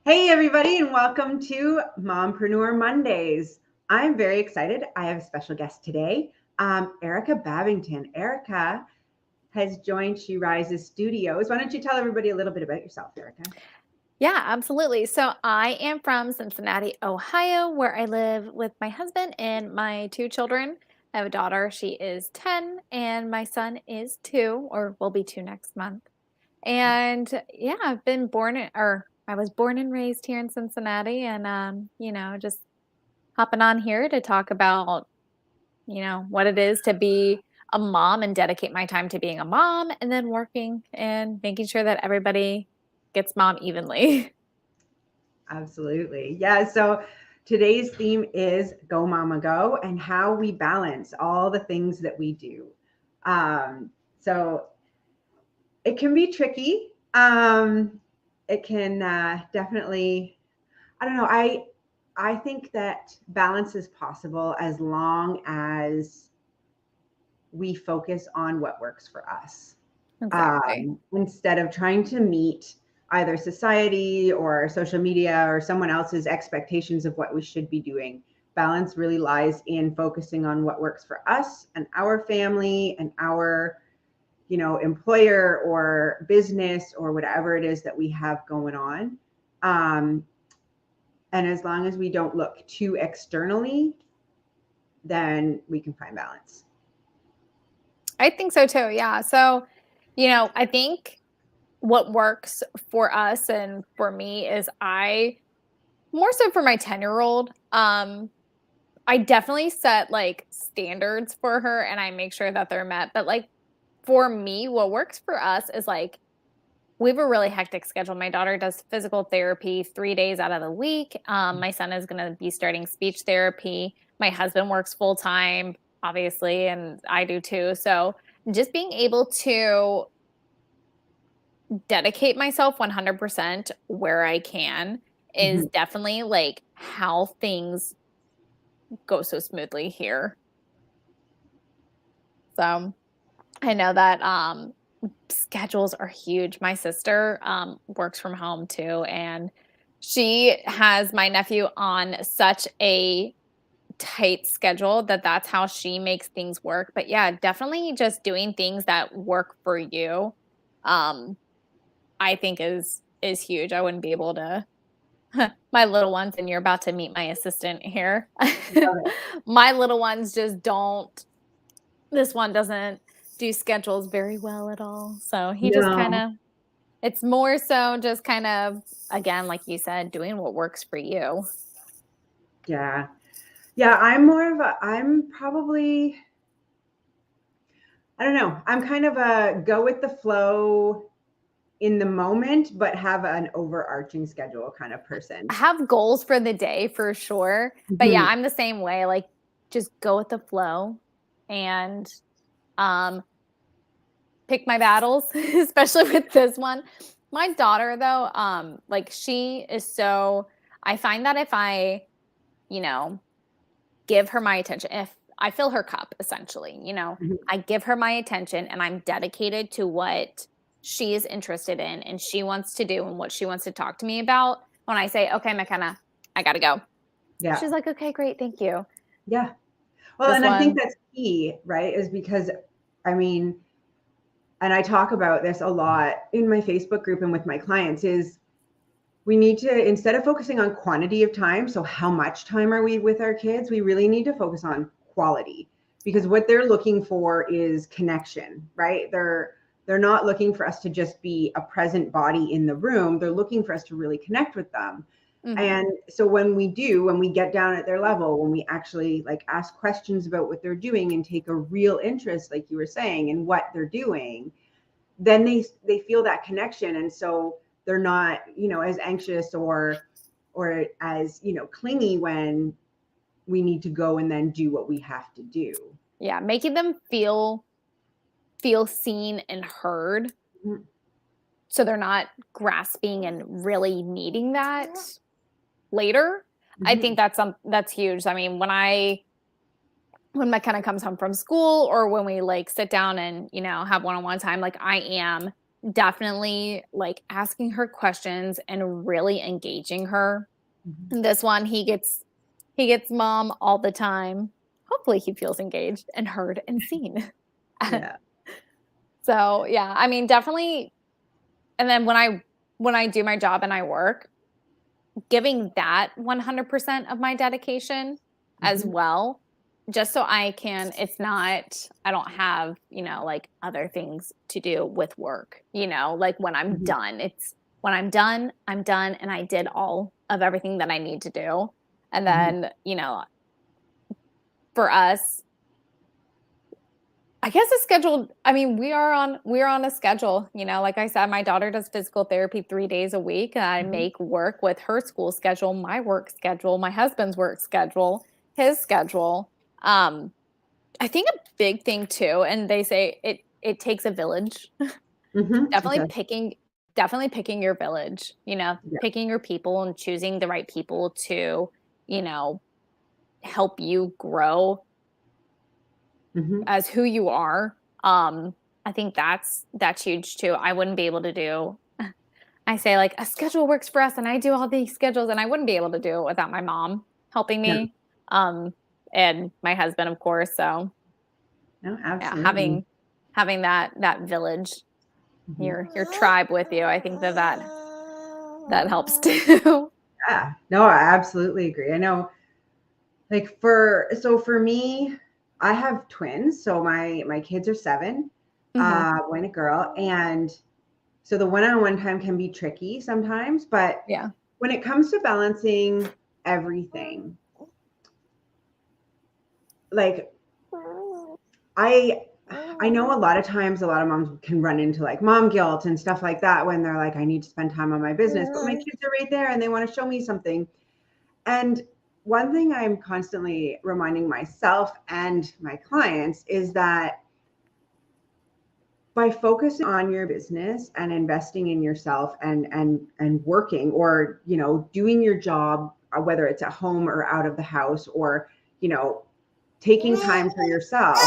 Hey, everybody, and welcome to Mompreneur Mondays. I'm very excited. I have a special guest today, Erica Babington. Erica has joined She Rises Studios. Why don't you tell everybody a little bit about yourself, Erica? Yeah, absolutely. So I am from Cincinnati, Ohio, where I live with my husband and my two children. I have a daughter, she is 10, and my son is 2, or will be 2 next month. And yeah, I was born and raised here in Cincinnati, and just hopping on here to talk about, what it is to be a mom and dedicate my time to being a mom and then working and making sure that everybody gets mom evenly. Absolutely. Yeah. So today's theme is Go Mama Go and how we balance all the things that we do. So it can be tricky. It can definitely, I don't know. I think that balance is possible as long as we focus on what works for us, Exactly. instead of trying to meet either society or social media or someone else's expectations of what we should be doing. Balance really lies in focusing on what works for us and our family and our employer or business or whatever it is that we have going on. And as long as we don't look too externally, then we can find balance. I think so too. Yeah. So, I think what works for us and for me is more so for my 10-year-old, I definitely set like standards for her and I make sure that they're met. But like for me, what works for us is like we have a really hectic schedule. My daughter does physical therapy 3 days out of the week. My son is going to be starting speech therapy. My husband works full time, obviously, and I do too. So just being able to dedicate myself 100% where I can is Mhm. definitely like how things go so smoothly here. So I know that schedules are huge. My sister works from home too, and she has my nephew on such a tight schedule that that's how she makes things work. But yeah, definitely just doing things that work for you, um, I think is huge. I wouldn't be able to my little ones, and you're about to meet my assistant here. Love it. My little ones just don't this one doesn't do schedules very well at all. So he just No. kinda it's more so just kind of, again, like you said, doing what works for you. Yeah. Yeah, I'm probably, I don't know. I'm kind of a go with the flow in the moment, but have an overarching schedule kind of person. Have goals for the day for sure. But yeah, Mhm. I'm the same way. Like just go with the flow and um pick my battles, especially with this one. My daughter though, like she is so I find that if I, you know, give her my attention, if I fill her cup essentially, Mhm. I give her my attention and I'm dedicated to what she is interested in and she wants to do and what she wants to talk to me about. When I say, okay, McKenna, I gotta go. Yeah. She's like, okay, great, thank you. Yeah. Well, This and I think one, that's key, right? Is because, I mean, and I talk about this a lot in my Facebook group and with my clients, is we need to, instead of focusing on quantity of time, so how much time are we with our kids, we really need to focus on quality, because what they're looking for is connection, right? They're not looking for us to just be a present body in the room. They're looking for us to really connect with them. mm-hmm. And so when we get down at their level, when we actually like ask questions about what they're doing and take a real interest, like you were saying, in what they're doing, then they feel that connection, and so they're not as anxious or as clingy when we need to go and then do what we have to do. Yeah, making them feel seen and heard, Mhm. so they're not grasping and really needing that later. I think Mhm. that's huge. I mean, when McKenna comes home from school or when we like sit down and, have one-on-one time, like I am definitely like asking her questions and really engaging her. Mhm. And this one, he gets mom all the time. Hopefully he feels engaged and heard and seen. Yeah. So yeah, I mean, definitely. And then when I do my job and I work, giving that 100% of my dedication as Mhm. well, just so it's not, I don't have, like other things to do with work, like when I'm Mhm. done, when I'm done and I did all of everything that I need to do. And Mhm. then, for us, I guess a schedule. I mean, we're on a schedule, like I said, my daughter does physical therapy 3 days a week, and I Mhm. make work with her school schedule, my work schedule, my husband's work schedule, his schedule. Um, I think a big thing too, and they say it takes a village. Mhm. It Definitely does. picking your village, Yeah. picking your people and choosing the right people to, you know, help you grow Mhm. as who you are. I think that's huge too. I wouldn't be able to do I say like a schedule works for us and I do all these schedules and I wouldn't be able to do it without my mom helping Yeah. me. Um and my husband of course. So No, yeah, absolutely. having that village, Mhm. your tribe with you, I think that helps too. Yeah. No, I absolutely agree. I know, like for me, I have twins. So my kids are 7, Hmm. boy and a girl. And so the one-on-one time can be tricky sometimes, but Yeah. when it comes to balancing everything, like I I know a lot of times a lot of moms can run into like mom guilt and stuff like that when they're like, I need to spend time on my business, but my kids are right there and they want to show me something. And one thing I'm constantly reminding myself and my clients is that by focusing on your business and investing in yourself and working, or doing your job, whether it's at home or out of the house, or you know taking time for yourself,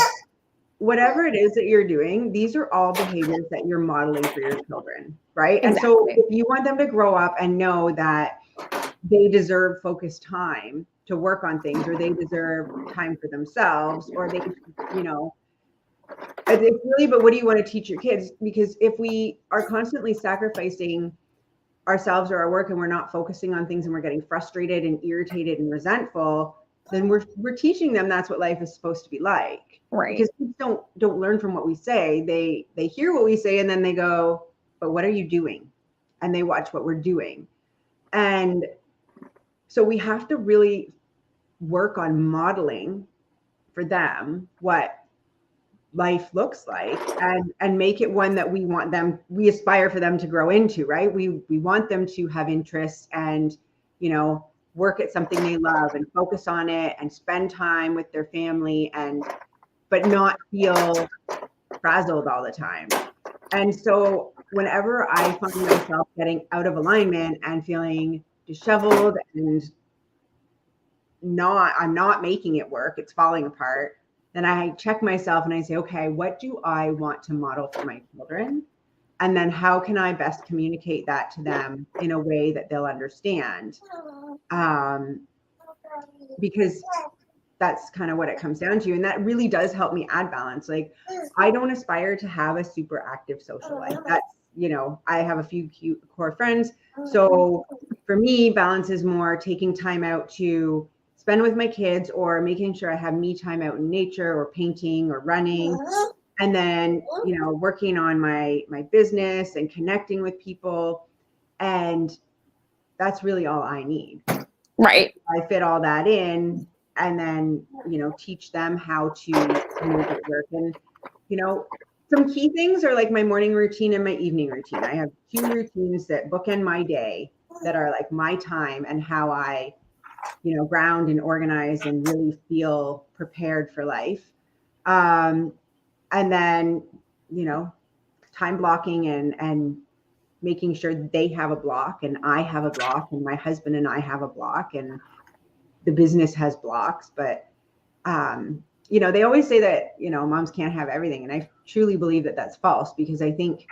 whatever it is that you're doing, these are all behaviors that you're modeling for your children, right? And so Exactly. if you want them to grow up and know that they deserve focused time to work on things, or they deserve time for themselves, or they, you know, it's really, but what do you want to teach your kids? Because if we are constantly sacrificing ourselves or our work and we're not focusing on things and we're getting frustrated and irritated and resentful, then we're teaching them that's what life is supposed to be like. Right. Because kids don't learn from what we say. They hear what we say and then they go, but what are you doing? And they watch what we're doing. And so we have to really work on modeling for them what life looks like, and make it one that we aspire for them to grow into, right? We want them to have interests and work at something they love and focus on it and spend time with their family, and but not feel frazzled all the time. And so whenever I find myself getting out of alignment and feeling disheveled and I'm not making it work, it's falling apart, then I check myself and I say, okay, what do I want to model for my children? And then how can I best communicate that to them in a way that they'll understand? Um, because that's kind of what it comes down to. And that really does help me add balance. Like, I don't aspire to have a super active social life. I have a few cute core friends. So for me, balance is more taking time out to spend with my kids, or making sure I have me time out in nature or painting or running. And then, working on my business and connecting with people. And that's really all I need. And Right. I fit all that in, and then, teach them how to make it work. And, you know, some key things are like my morning routine and my evening routine. I have 2 routines that bookend my day, that are like my time and how I, ground and organize and really feel prepared for life. Um, and then, you know, time blocking and making sure they have a block and I have a block and my husband and I have a block, and the business has blocks. But they always say that moms can't have everything, and I truly believe that that's false, because I think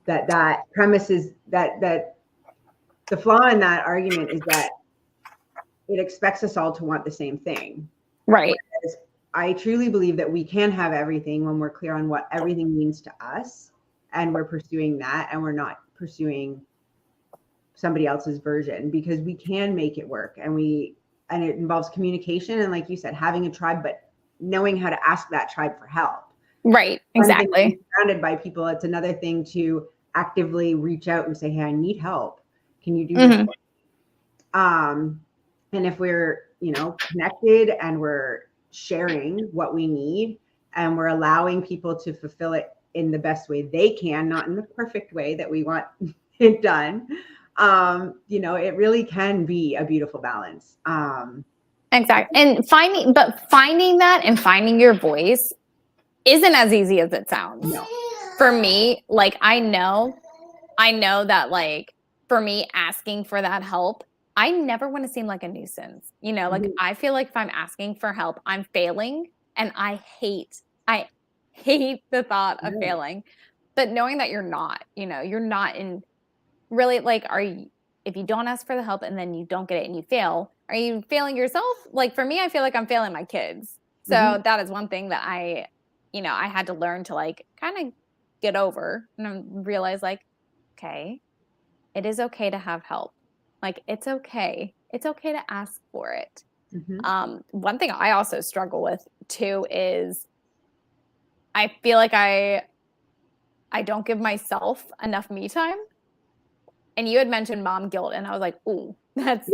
that premise is that the flaw in that argument is that it expects us all to want the same thing. Right. Whereas I truly believe that we can have everything when we're clear on what everything means to us, and we're pursuing that, and we're not pursuing somebody else's version, because we can make it work. And it involves communication, and like you said, having a tribe, but knowing how to ask that tribe for help. Right. Exactly. One thing to be surrounded by people, it's another thing to actively reach out and say, hey, I need help. Can you do this? And if we're, connected and we're sharing what we need, and we're allowing people to fulfill it in the best way they can, not in the perfect way that we want it done, it really can be a beautiful balance. Exactly. And finding that and finding your voice isn't as easy as it sounds. No. For me, like, I know that, like, for me, asking for that help, I never want to seem like a nuisance. Like, I feel like if I'm asking for help, I'm failing, and I hate the thought of failing. But knowing that you're not in really, like, if you don't ask for the help and then you don't get it and you fail, are you failing yourself? Like, for me, I feel like I'm failing my kids. So that is one thing that I had to learn to, like, kind of get over and realize, like, okay, it is okay to have help. Like, it's okay. It's okay to ask for it. One thing I also struggle with too is I feel like I don't give myself enough me time. And you had mentioned mom guilt, and I was like, ooh, that's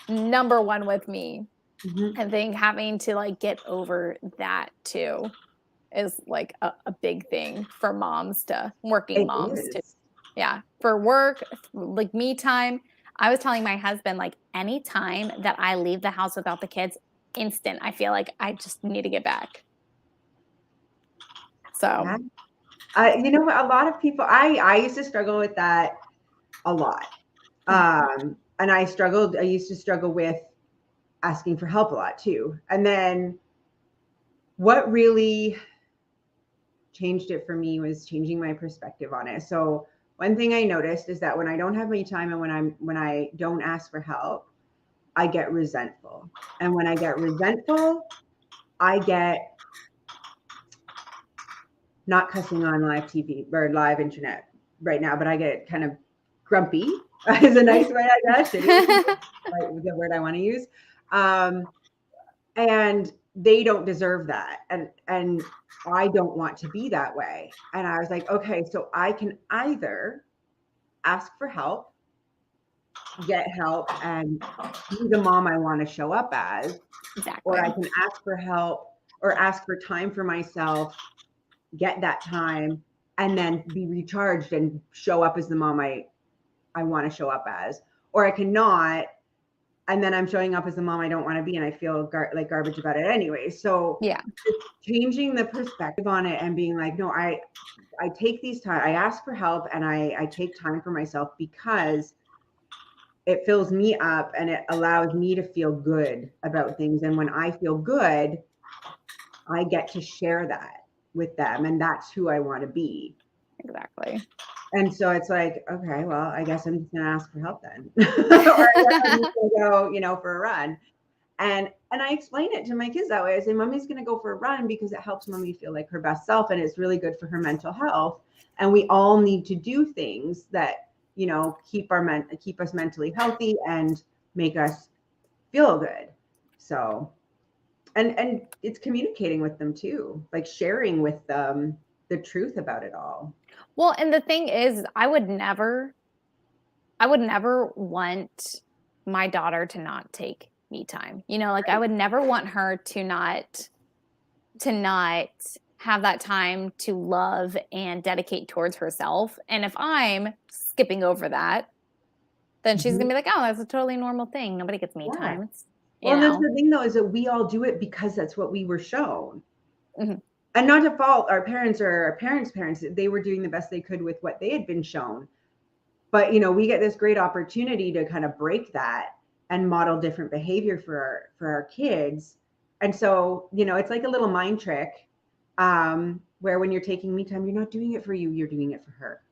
number one with me. I think having to, like, get over that too is, like, a big thing for working moms to, for work, like, me time. I was telling my husband, like, any time that I leave the house without the kids, instant, I feel like I just need to get back. So, a lot of people, I used to struggle with that a lot. And I used to struggle with asking for help a lot too. And then what really changed it for me was changing my perspective on it. So one thing I noticed is that when I don't have any time, and when I don't ask for help, I get resentful. And when I get resentful, I get, not cussing on live TV or live internet right now, but I get kind of grumpy is a nice way, I guess. It is the word I want to use. And they don't deserve that. And I don't want to be that way. And I was like, okay, so I can either ask for help, get help, and be the mom I want to show up as, or I can ask for help or ask for time for myself, get that time, and then be recharged and show up as the mom I want to show up as. Or I cannot, and then I'm showing up as the mom I don't want to be, and I feel like garbage about it anyway. So changing the perspective on it and being like, no, I take these time, I ask for help, and I take time for myself, because it fills me up and it allows me to feel good about things. And when I feel good, I get to share that with them, and that's who I want to be. Exactly. And so it's like, okay, well, I guess I'm just gonna ask for help then. Or I guess I'm just gonna go, for a run. And I explain it to my kids that way. I say, mommy's gonna go for a run because it helps mommy feel like her best self, and it's really good for her mental health. And we all need to do things that, keep us mentally healthy and make us feel good. So and it's communicating with them too, like sharing with them the truth about it all. Well, and the thing is, I would never want my daughter to not take me time. Like, I would never want her to not have that time to love and dedicate towards herself. And if I'm skipping over that, then she's gonna be like, oh, that's a totally normal thing. Nobody gets me time. Well, that's the thing though, is that we all do it because that's what we were shown. And not to fault our parents or our parents' parents, they were doing the best they could with what they had been shown. But, we get this great opportunity to kind of break that and model different behavior for our kids. And so, it's like a little mind trick, where when you're taking me time, you're not doing it for you, you're doing it for her.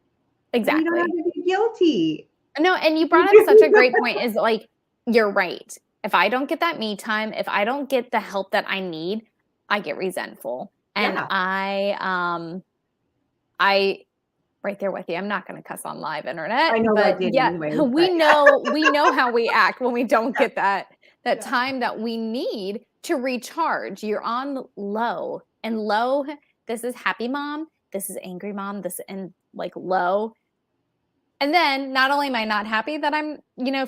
And you don't have Exactly. to be guilty. No, and you brought up such a great point is like, you're right. If I don't get that me time, if I don't get the help that I need, I get resentful. And Yeah, I right there with you. I'm not going to cuss on live internet, I know I but did yeah, anyways, we but know how we act when we don't yeah, get that yeah. time that we need to recharge. You're on low, and low, this is happy mom, this is angry mom, this and like low. And then not only am I not happy that I'm,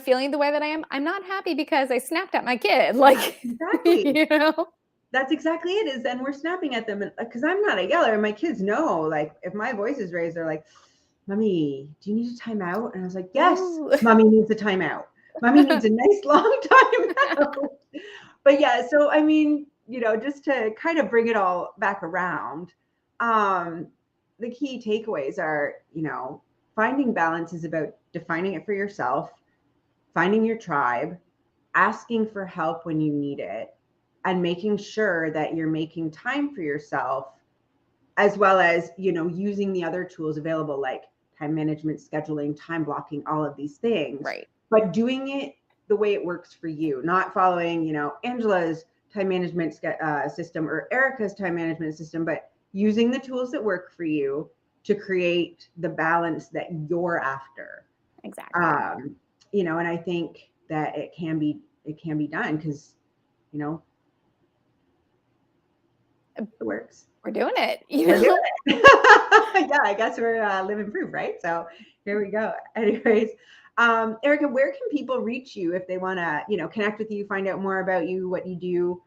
feeling the way that I am, I'm not happy because I snapped at my kid. Like, Exactly. know? That's exactly it is. And we're snapping at them because I'm not a yeller and my kids know, like if my voice is raised, they're like, Mommy, do you need a timeout? And I was like, yes, Ooh. Mommy needs a timeout. Mommy needs a nice long timeout. But yeah, so I mean, just to kind of bring it all back around, the key takeaways are, finding balance is about defining it for yourself, finding your tribe, asking for help when you need it, and making sure that you're making time for yourself, as well as using the other tools available like time management, scheduling, time blocking, all of these things, Right. but doing it the way it works for you, not following Angela's time management system or Erica's time management system, but using the tools that work for you to create the balance that you're after. Exactly. And I think that it can be done because it works. We're doing it, We're doing it. Yeah, I guess we're living proof, right? So here we go. Anyways, Erica, where can people reach you if they want to, connect with you, find out more about you, what you do?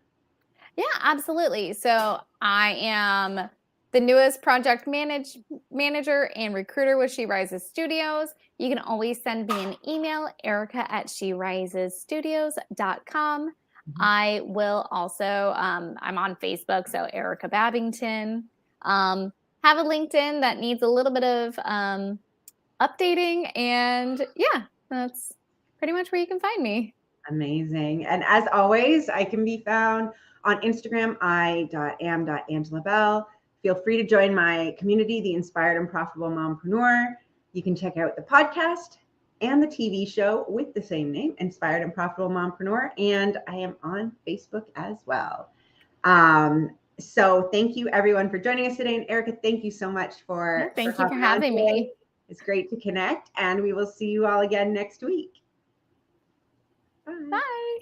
Yeah, absolutely. So I am the newest project manager and recruiter with She Rises Studios. You can always send me an email, erica@sherisesstudios.com. I will also, I'm on Facebook, so Erica Babington. Have a LinkedIn that needs a little bit of updating. And yeah, that's pretty much where you can find me. Amazing. And as always, I can be found on Instagram, i.am.angelabell. Feel free to join my community, the Inspired and Profitable Mompreneur. You can check out the podcast and the TV show with the same name, Inspired and Profitable Mompreneur. And I am on Facebook as well. So thank you everyone for joining us today. And Erica, thank you so much for Thank you for hopping on having today. me. It's great to connect, and we will see you all again next week. Bye. Bye.